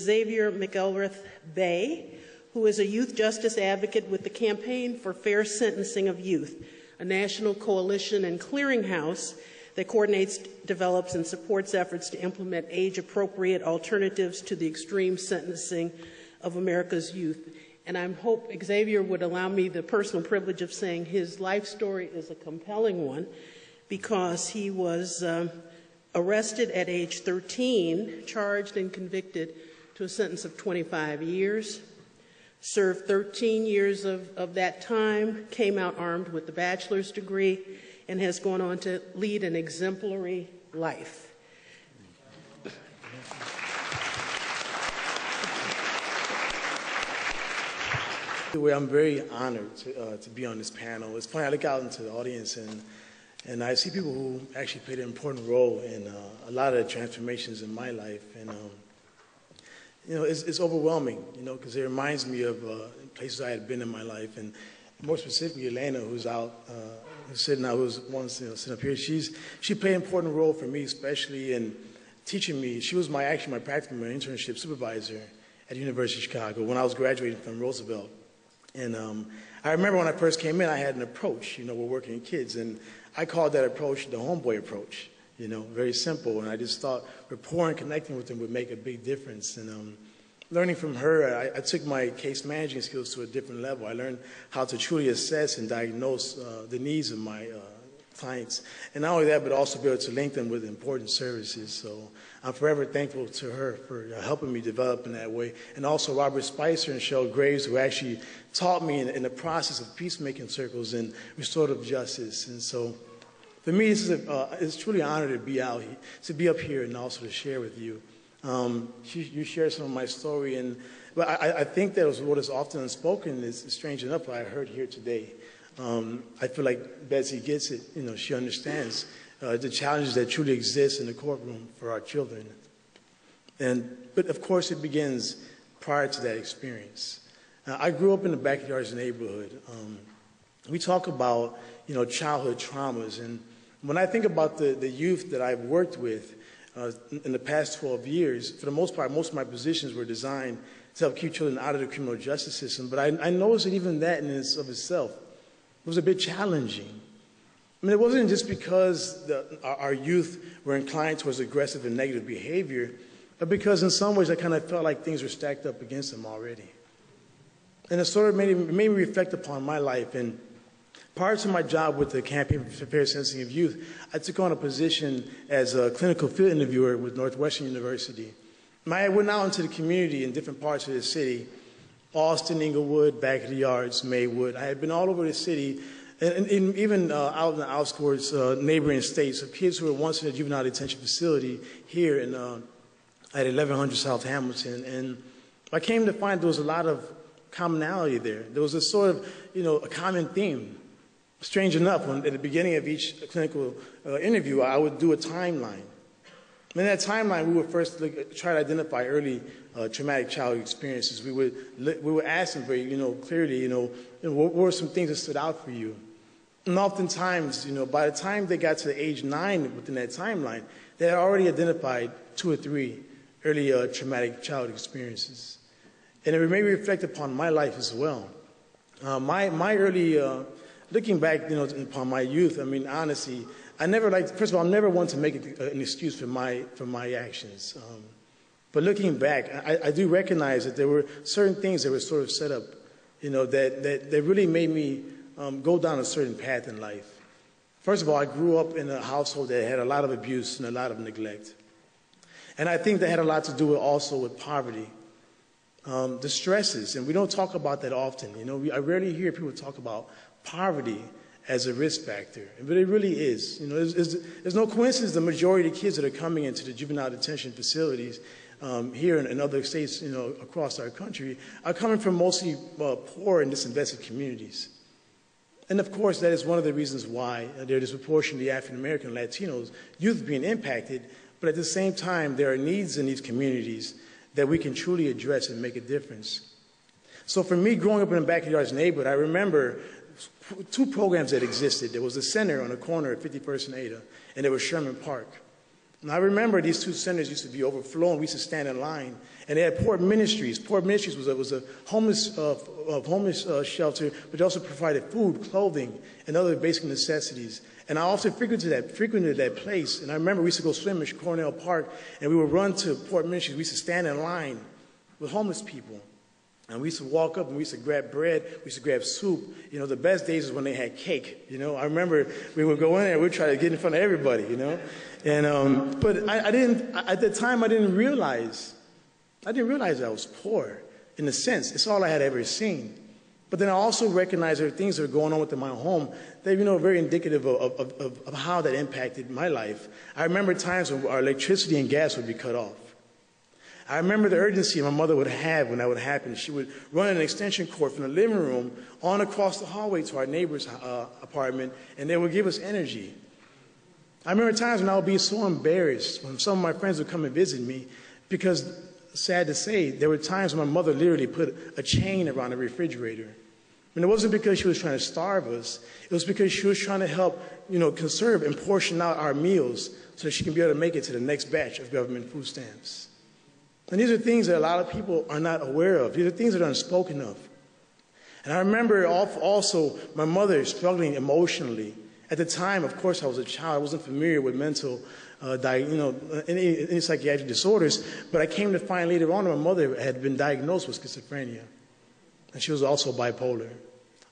Xavier McElrath-Bey, who is a youth justice advocate with the Campaign for Fair Sentencing of Youth, a national coalition and clearinghouse that coordinates, develops, and supports efforts to implement age-appropriate alternatives to the extreme sentencing of America's youth. And I hope Xavier would allow me the personal privilege of saying his life story is a compelling one, because he was arrested at age 13, charged and convicted to a sentence of 25 years, served 13 years of that time, came out armed with a bachelor's degree, and has gone on to lead an exemplary life. I'm very honored to be on this panel. It's funny, I look out into the audience and I see people who actually played an important role in a lot of the transformations in my life. And, you know, it's overwhelming, you know, because it reminds me of places I had been in my life. And more specifically, Elena, who's out, who's sitting out, who's once, you know, sitting up here, she played an important role for me, especially in teaching me. She was actually my practical, my internship supervisor at the University of Chicago when I was graduating from Roosevelt. And I remember when I first came in, I had an approach, you know, we're working with kids, and I called that approach the homeboy approach, you know, very simple. And I just thought rapport and connecting with them would make a big difference. And learning from her, I took my case managing skills to a different level. I learned how to truly assess and diagnose the needs of my clients. And not only that, but also be able to link them with important services. So I'm forever thankful to her for helping me develop in that way. And also Robert Spicer and Cheryl Graves, who actually taught me in the process of peacemaking circles and restorative justice. And so for me, it's truly an honor to be out here, to be up here and also to share with you. You shared some of my story, but I think that what is often unspoken is strange enough what I heard here today. I feel like Betsy gets it, you know, she understands the challenges that truly exist in the courtroom for our children. But of course it begins prior to that experience. I grew up in the backyards neighborhood. We talk about, you know, childhood traumas, and when I think about the youth that I've worked with in the past 12 years, for the most part, most of my positions were designed to help keep children out of the criminal justice system, but I noticed that even that in of itself was a bit challenging. I mean, it wasn't just because our youth were inclined towards aggressive and negative behavior, but because in some ways I kind of felt like things were stacked up against them already. And it sort of made me reflect upon my life. And prior to my job with the Campaign for Fair Sentencing of Youth, I took on a position as a clinical field interviewer with Northwestern University. And I went out into the community in different parts of the city, Austin, Inglewood, Back of the Yards, Maywood. I had been all over the city, and even out in the outskirts, neighboring states, of kids who were once in a juvenile detention facility here at 1100 South Hamilton. And I came to find there was a lot of commonality there. There was a sort of, you know, a common theme. Strange enough, at the beginning of each clinical interview, I would do a timeline. In that timeline, we would first try to identify early traumatic childhood experiences. We would ask them very, you know, clearly, you know, what were some things that stood out for you? And oftentimes, you know, by the time they got to the age 9 within that timeline, they had already identified 2 or 3 early traumatic childhood experiences. And it made me reflect upon my life as well. My early, looking back, you know, upon my youth, I mean, honestly, I never first of all, I never wanted to make an excuse for my actions. But looking back, I do recognize that there were certain things that were sort of set up, you know, that really made me go down a certain path in life. First of all, I grew up in a household that had a lot of abuse and a lot of neglect. And I think that had a lot to do also with poverty. The stresses, and we don't talk about that often. You know, I rarely hear people talk about poverty as a risk factor, but it really is. You know, there's no coincidence the majority of the kids that are coming into the juvenile detention facilities here in other states, you know, across our country, are coming from mostly poor and disinvested communities. And of course, that is one of the reasons why there are disproportionately African American Latinos youth being impacted. But at the same time, there are needs in these communities that we can truly address and make a difference. So for me, growing up in the backyards neighborhood, I remember 2 programs that existed. There was the center on the corner at 51st and Ada, and there was Sherman Park. And I remember these two centers used to be overflowing. We used to stand in line. And they had Port Ministries. Port Ministries was a homeless shelter, but they also provided food, clothing, and other basic necessities. And I often frequented that place. And I remember we used to go swim in Cornell Park, and we would run to Port Ministries. We used to stand in line with homeless people. And we used to walk up and we used to grab bread, we used to grab soup. You know, the best days was when they had cake. You know, I remember we would go in there, we'd try to get in front of everybody, you know. And, but I didn't, at the time I didn't realize I was poor, in a sense. It's all I had ever seen. But then I also recognized there were things that were going on within my home that, you know, are very indicative of how that impacted my life. I remember times when our electricity and gas would be cut off. I remember the urgency my mother would have when that would happen. She would run an extension cord from the living room on across the hallway to our neighbor's apartment, and they would give us energy. I remember times when I would be so embarrassed when some of my friends would come and visit me because, sad to say, there were times when my mother literally put a chain around the refrigerator. And it wasn't because she was trying to starve us. It was because she was trying to help, you know, conserve and portion out our meals so that she can be able to make it to the next batch of government food stamps. And these are things that a lot of people are not aware of. These are things that are unspoken of. And I remember also my mother struggling emotionally. At the time, of course, I was a child. I wasn't familiar with mental, any psychiatric disorders. But I came to find later on my mother had been diagnosed with schizophrenia. And she was also bipolar.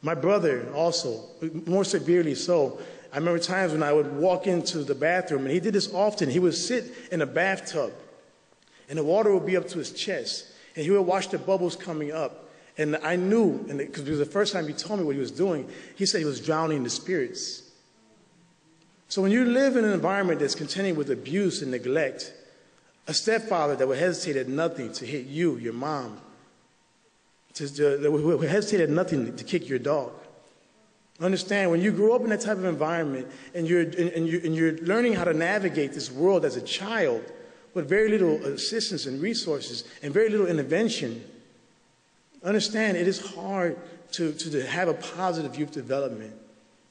My brother also, more severely so. I remember times when I would walk into the bathroom, and he did this often. He would sit in a bathtub, and the water would be up to his chest, and he would watch the bubbles coming up. And I knew, because it was the first time he told me what he was doing, he said he was drowning the spirits. So when you live in an environment that's contending with abuse and neglect, a stepfather that would hesitate at nothing to hit you, your mom, that would hesitate at nothing to kick your dog. Understand, when you grow up in that type of environment and you're learning how to navigate this world as a child, with very little assistance and resources and very little intervention, understand it is hard to have a positive youth development.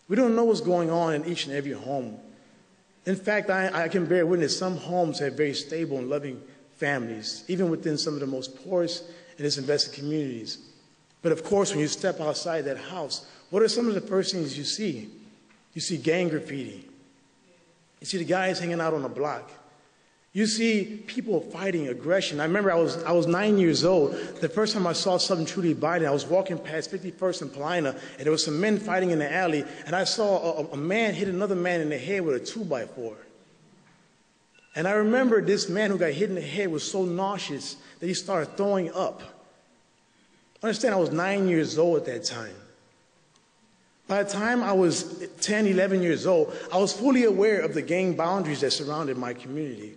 We don't know what's going on in each and every home. In fact, I can bear witness some homes have very stable and loving families, even within some of the most poorest and disinvested communities. But of course, when you step outside that house, what are some of the first things you see? You see gang graffiti. You see the guys hanging out on the block. You see people fighting aggression. I remember I was 9 years old. The first time I saw something truly violent, I was walking past 51st and Paulina, and there was some men fighting in the alley, and I saw a man hit another man in the head with a 2x4. And I remember this man who got hit in the head was so nauseous that he started throwing up. Understand, I was 9 years old at that time. By the time I was 10, 11 years old, I was fully aware of the gang boundaries that surrounded my community.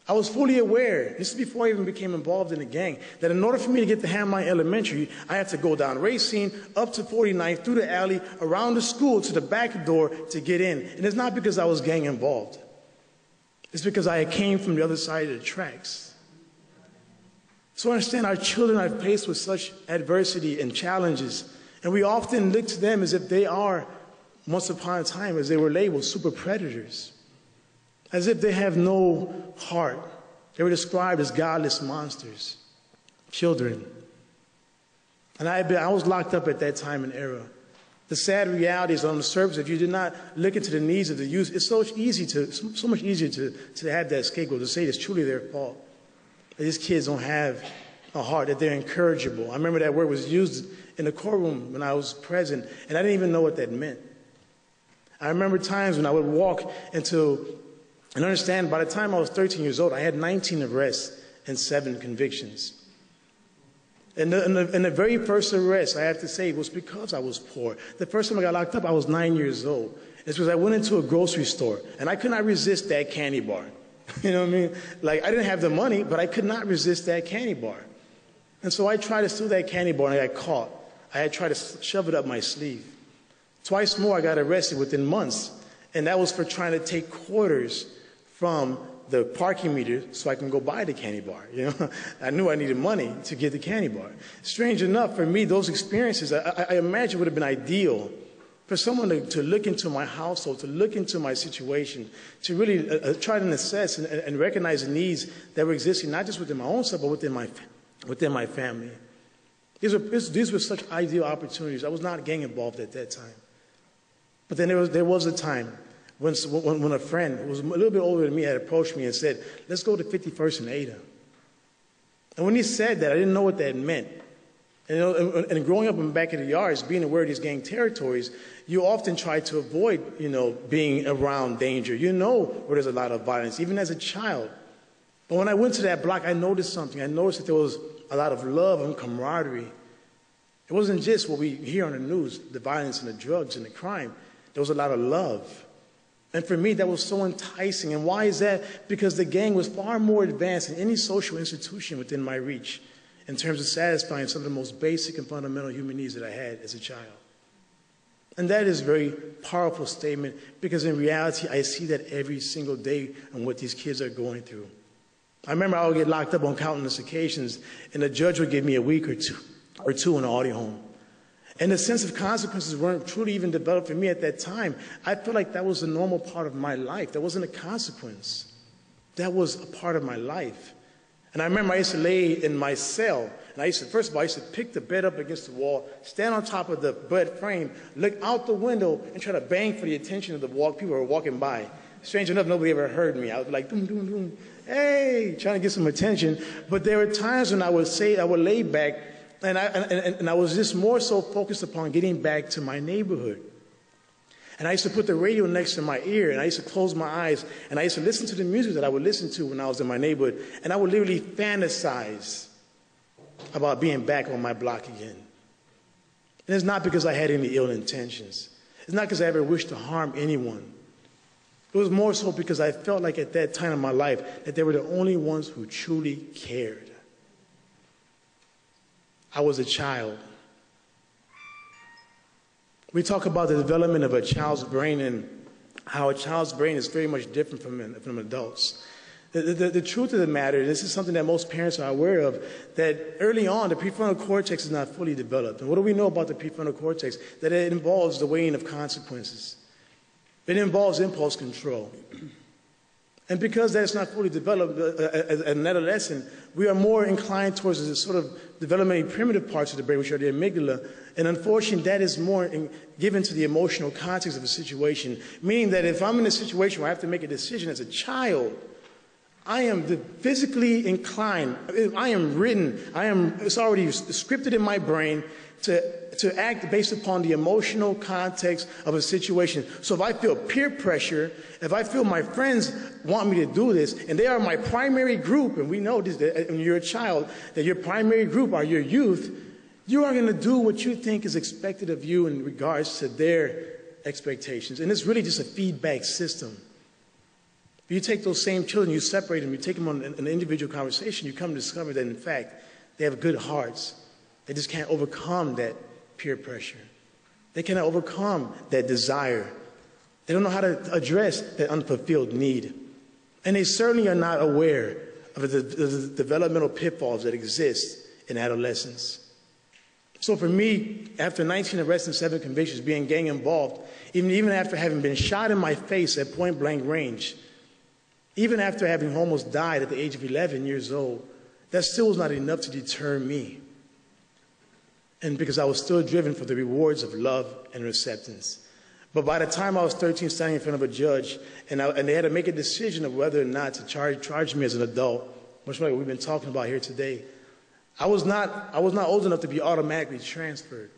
I was fully aware, this is before I even became involved in the gang, that in order for me to get to Hamline Elementary, I had to go down Racine, up to 49th, through the alley, around the school, to the back door to get in. And it's not because I was gang involved. It's because I came from the other side of the tracks. So understand, our children are faced with such adversity and challenges, and we often look to them as if they are, once upon a time, as they were labeled, super predators. As if they have no heart. They were described as godless monsters, children. And I was locked up at that time and era. The sad reality is, on the surface, if you did not look into the needs of the youth, it's so much easier to have that scapegoat, to say it's truly their fault. That these kids don't have a heart, that they're incorrigible. I remember that word was used in the courtroom when I was present, and I didn't even know what that meant. I remember times when I would walk into, and understand, by the time I was 13 years old, I had 19 arrests and 7 convictions. And the very first arrest, I have to say, was because I was poor. The first time I got locked up, I was 9 years old. It's because I went into a grocery store, and I could not resist that candy bar. You know what I mean? Like, I didn't have the money, but I could not resist that candy bar. And so I tried to steal that candy bar, and I got caught. I had tried to shove it up my sleeve. Twice more, I got arrested within months, and that was for trying to take quarters from the parking meter so I can go buy the candy bar. You know, I knew I needed money to get the candy bar. Strange enough, for me, those experiences, I imagine would have been ideal For someone to look into my household, to look into my situation, to really try to assess and recognize the needs that were existing, not just within my own self, but within my family. These were such ideal opportunities. I was not gang involved at that time. But then there was a time when a friend who was a little bit older than me had approached me and said, let's go to 51st and Ada. And when he said that, I didn't know what that meant. And growing up in the back of the yards, being aware of these gang territories, you often try to avoid, being around danger. You know where there's a lot of violence, even as a child. But when I went to that block, I noticed something. I noticed that there was a lot of love and camaraderie. It wasn't just what we hear on the news, the violence and the drugs and the crime. There was a lot of love. And for me, that was so enticing. And why is that? Because the gang was far more advanced than any social institution within my reach in terms of satisfying some of the most basic and fundamental human needs that I had as a child. And that is a very powerful statement because in reality, I see that every single day on what these kids are going through. I remember I would get locked up on countless occasions, and the judge would give me a week or two in an audio home. And the sense of consequences weren't truly even developed for me at that time. I felt like that was a normal part of my life. That wasn't a consequence. That was a part of my life. And I remember I used to lay in my cell, and first of all, I used to pick the bed up against the wall, stand on top of the bed frame, look out the window, and try to bang for the attention of the people who were walking by. Strange enough, nobody ever heard me. I was like, doom, doom, doom, hey, trying to get some attention. But there were times when I would lay back, and I was just more so focused upon getting back to my neighborhood. And I used to put the radio next to my ear, and I used to close my eyes, and I used to listen to the music that I would listen to when I was in my neighborhood, and I would literally fantasize about being back on my block again. And it's not because I had any ill intentions. It's not because I ever wished to harm anyone. It was more so because I felt like at that time in my life that they were the only ones who truly cared. I was a child. We talk about the development of a child's brain and how a child's brain is very much different from adults. The truth of the matter, this is something that most parents are aware of, that early on the prefrontal cortex is not fully developed. And what do we know about the prefrontal cortex? That it involves the weighing of consequences. It involves impulse control. And because that's not fully developed as an adolescent, we are more inclined towards the sort of developmentally primitive parts of the brain, which are the amygdala. And unfortunately, that is more given to the emotional context of a situation, meaning that if I'm in a situation where I have to make a decision as a child, I am physically inclined, it's already scripted in my brain to act based upon the emotional context of a situation. So if I feel peer pressure, if I feel my friends want me to do this, and they are my primary group, and we know this, that when you're a child, that your primary group are your youth, you are going to do what you think is expected of you in regards to their expectations. And it's really just a feedback system. You take those same children, you separate them, you take them on an individual conversation, you come to discover that, in fact, they have good hearts. They just can't overcome that peer pressure. They cannot overcome that desire. They don't know how to address that unfulfilled need. And they certainly are not aware of the developmental pitfalls that exist in adolescence. So for me, after 19 arrests and 7 convictions, being gang involved, even after having been shot in my face at point blank range, even after having almost died at the age of 11 years old, that still was not enough to deter me. And because I was still driven for the rewards of love and acceptance. But by the time I was 13, standing in front of a judge, and they had to make a decision of whether or not to charge me as an adult, much like we've been talking about here today, I was not old enough to be automatically transferred.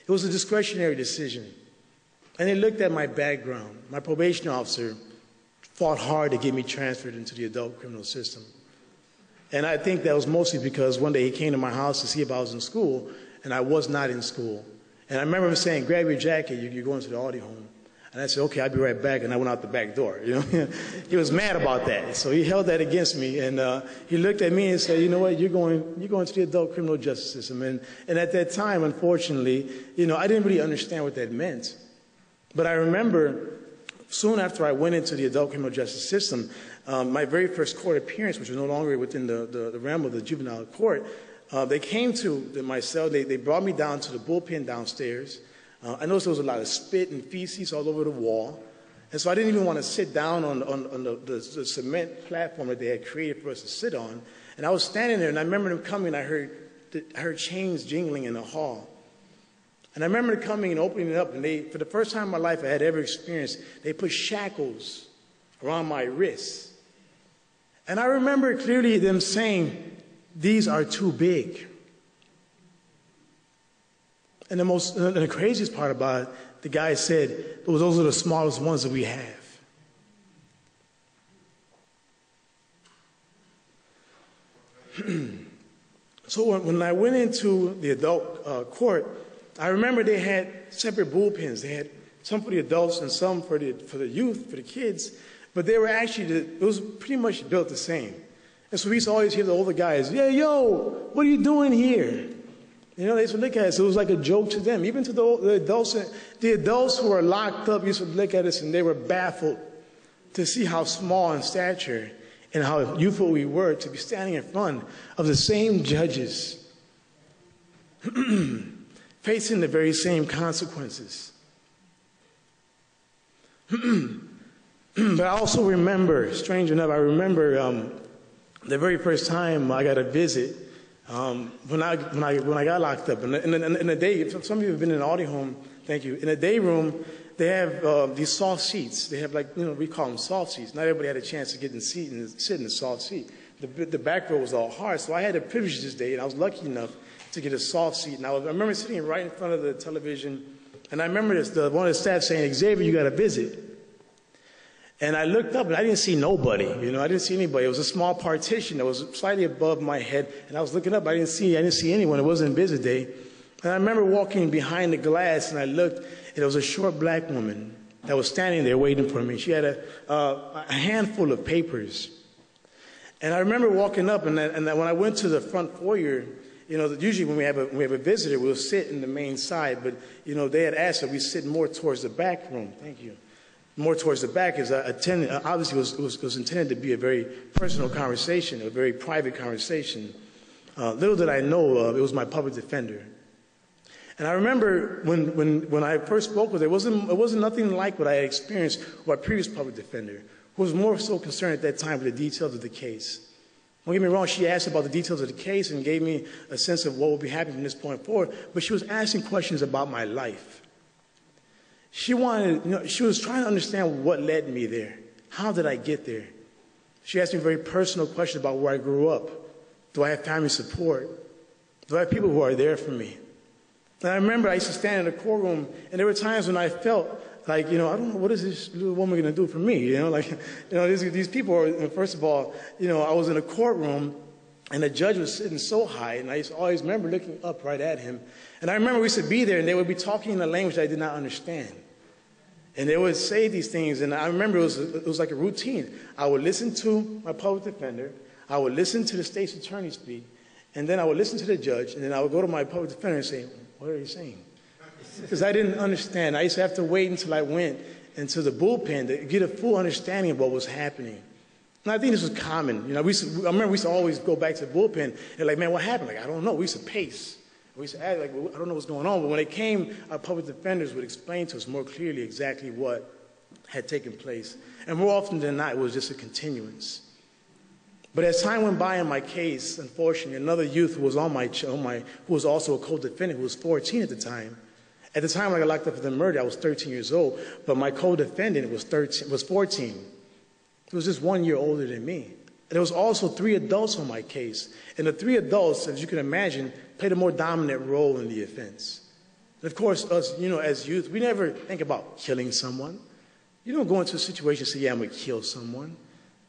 It was a discretionary decision. And they looked at my background. My probation officer fought hard to get me transferred into the adult criminal system. And I think that was mostly because one day he came to my house to see if I was in school, and I was not in school. And I remember him saying, grab your jacket, you're going to the audio home. And I said, okay, I'll be right back, and I went out the back door. He was mad about that. So he held that against me, and he looked at me and said, you know what, you're going to the adult criminal justice system. And at that time, unfortunately, I didn't really understand what that meant. But I remember soon after I went into the adult criminal justice system, my very first court appearance, which was no longer within the realm of the juvenile court, they came to my cell. They brought me down to the bullpen downstairs. I noticed there was a lot of spit and feces all over the wall. And so I didn't even want to sit down on the cement platform that they had created for us to sit on. And I was standing there, and I remember them coming, and I heard chains jingling in the hall. And I remember coming and opening it up, and they, for the first time in my life I had ever experienced, they put shackles around my wrists. And I remember clearly them saying, "These are too big." And the craziest part about it, the guy said, "Those are the smallest ones that we have." So when I went into the adult court, I remember they had separate bullpens. They had some for the adults and some for the youth, for the kids. But they were actually, it was pretty much built the same. And so we used to always hear the older guys, "Yeah, yo, what are you doing here?" You know, they used to look at us. It was like a joke to them. Even to the adults. The adults who were locked up used to look at us, and they were baffled to see how small in stature and how youthful we were to be standing in front of the same judges, facing the very same consequences. But I also remember, strange enough, I remember the very first time I got a visit. When I got locked up, in the day, some of you have been in an audio home, thank you. In the day room, they have these soft seats. They have we call them soft seats. Not everybody had a chance to get in sit in the soft seat. The back row was all hard, so I had the privilege this day, and I was lucky enough to get a soft seat. And I remember sitting right in front of the television, and I remember one of the staff saying, "Xavier, you got a visit." And I looked up, and I didn't see nobody. You know, I didn't see anybody. It was a small partition that was slightly above my head, and I was looking up. I didn't see anyone. It wasn't visit day. And I remember walking behind the glass, and I looked, and there was a short black woman that was standing there waiting for me. She had a handful of papers. And I remember walking up, and when I went to the front foyer, you know, usually when we have a visitor, we'll sit in the main side. But you know, they had asked that we sit more towards the back room. Thank you. More towards the back is obviously was intended to be a very personal conversation, a very private conversation. Little did I know, it was my public defender. And I remember when I first spoke with her, it wasn't nothing like what I had experienced with my previous public defender, who was more so concerned at that time with the details of the case. Don't get me wrong, she asked about the details of the case and gave me a sense of what would be happening from this point forward, but she was asking questions about my life. She was trying to understand what led me there. How did I get there? She asked me very personal questions about where I grew up. Do I have family support? Do I have people who are there for me? And I remember I used to stand in the courtroom, and there were times when I felt like, you know, I don't know, what is this little woman going to do for me? You know, like, you know, these people are, first of all, you know, I was in a courtroom, and the judge was sitting so high, and I used to always remember looking up right at him. And I remember we used to be there, and they would be talking in a language I did not understand. And they would say these things, and I remember it was like a routine. I would listen to my public defender, I would listen to the state's attorney speak, and then I would listen to the judge, and then I would go to my public defender and say, "What are you saying?" Because I didn't understand. I used to have to wait until I went into the bullpen to get a full understanding of what was happening. And I think this was common. You know, I remember we used to always go back to the bullpen and like, "Man, what happened?" Like, I don't know. We used to pace. We used to act like, "I don't know what's going on." But when it came, our public defenders would explain to us more clearly exactly what had taken place. And more often than not, it was just a continuance. But as time went by in my case, unfortunately, another youth who was who was also a co-defendant, who was 14 at the time. At the time when I got locked up for the murder, I was 13 years old, but my co-defendant was 14. He was just 1 year older than me. And there was also 3 adults on my case. And the 3 adults, as you can imagine, played a more dominant role in the offense. And of course, us, you know, as youth, we never think about killing someone. You don't go into a situation and say, "Yeah, I'm going to kill someone."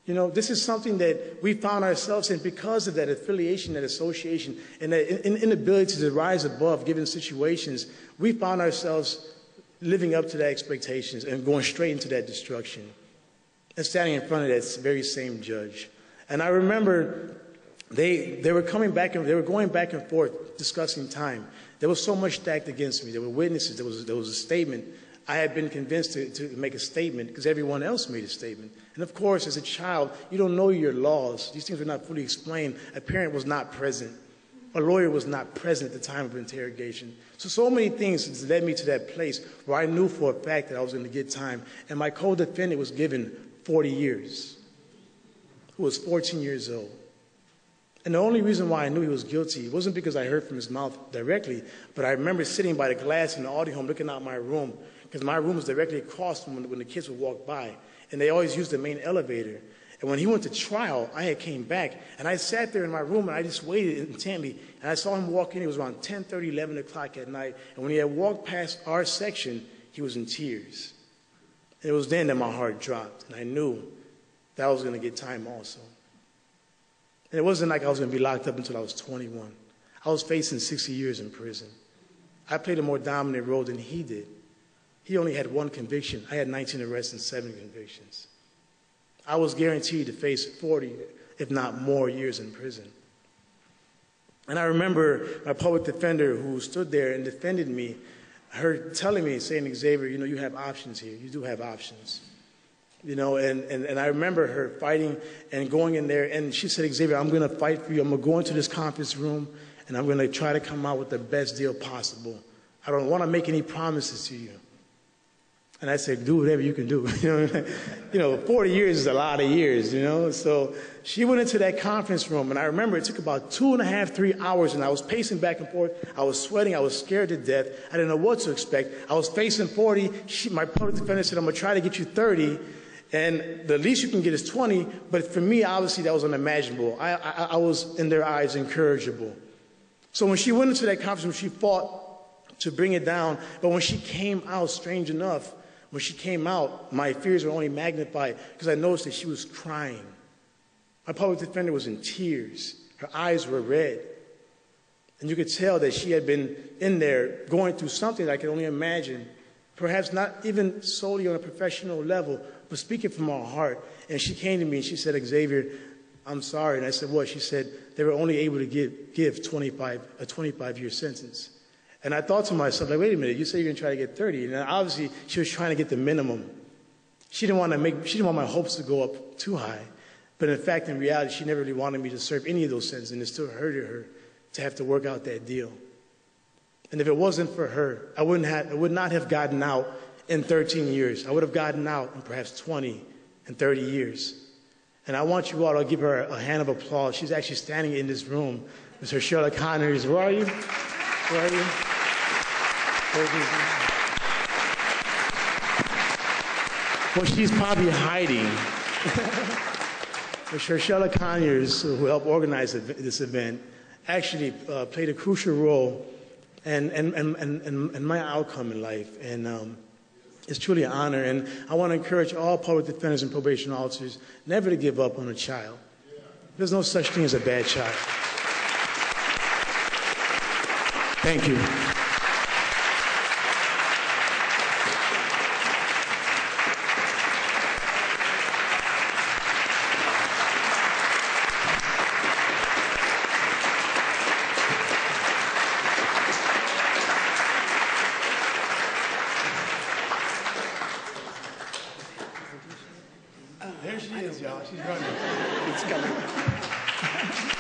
You know, this is something that we found ourselves in because of that affiliation, that association, and that inability to rise above given situations. We found ourselves living up to that expectations and going straight into that destruction and standing in front of that very same judge. And I remember they were coming back and they were going back and forth discussing time. There was so much stacked against me. There were witnesses. There was a statement. I had been convinced to make a statement because everyone else made a statement. And of course, as a child, you don't know your laws. These things were not fully explained. A parent was not present. a lawyer was not present at the time of interrogation. So many things led me to that place where I knew for a fact that I was going to get time. And my co-defendant was given 40 years, who was 14 years old. And the only reason why I knew he was guilty wasn't because I heard from his mouth directly, but I remember sitting by the glass in the audio home looking out my room, because my room was directly across from when the kids would walk by. And they always used the main elevator. And when he went to trial, I had came back, and I sat there in my room, and I just waited intently. And I saw him walk in. It was around 10:30, 11 o'clock at night. And when he had walked past our section, he was in tears. And it was then that my heart dropped, and I knew that I was going to get time also. And it wasn't like I was going to be locked up until I was 21. I was facing 60 years in prison. I played a more dominant role than he did. He only had 1 conviction. I had 19 arrests and 7 convictions. I was guaranteed to face 40, if not more, years in prison. And I remember my public defender who stood there and defended me, her telling me, saying, Xavier, you know, you have options here. You do have options. You know, and I remember her fighting and going in there, and she said, Xavier, I'm going to fight for you. I'm going to go into this conference room, and I'm going to try to come out with the best deal possible. I don't want to make any promises to you. And I said, do whatever you can do. You know, 40 years is a lot of years, you know. So she went into that conference room, and I remember it took about 2.5, 3 hours, and I was pacing back and forth. I was sweating. I was scared to death. I didn't know what to expect. I was facing 40. My public defender said, I'm going to try to get you 30, and the least you can get is 20. But for me, obviously, that was unimaginable. I was, in their eyes, incorrigible. So when she went into that conference room, she fought to bring it down. But when she came out, strange enough, when she came out, my fears were only magnified because I noticed that she was crying. My public defender was in tears. Her eyes were red. And you could tell that she had been in there going through something that I could only imagine, perhaps not even solely on a professional level, but speaking from her heart. And she came to me and she said, Xavier, I'm sorry. And I said, what? She said, they were only able to give a 25-year sentence. And I thought to myself, like, wait a minute, you say you're going to try to get 30. And obviously, she was trying to get the minimum. She didn't want my hopes to go up too high. But in fact, in reality, she never really wanted me to serve any of those sentences, and it still hurted her to have to work out that deal. And if it wasn't for her, I would not have gotten out in 13 years. I would have gotten out in perhaps 20 and 30 years. And I want you all to give her a hand of applause. She's actually standing in this room. Ms. Herschella G.Conyers, where are you? Where are you? Well, she's probably hiding. Ms. Herschella G.Conyers, who helped organize this event, actually played a crucial role in my outcome in life. And it's truly an honor. And I want to encourage all public defenders and probation officers never to give up on a child. There's no such thing as a bad child. Thank you. There she is, y'all. She's running. It's coming.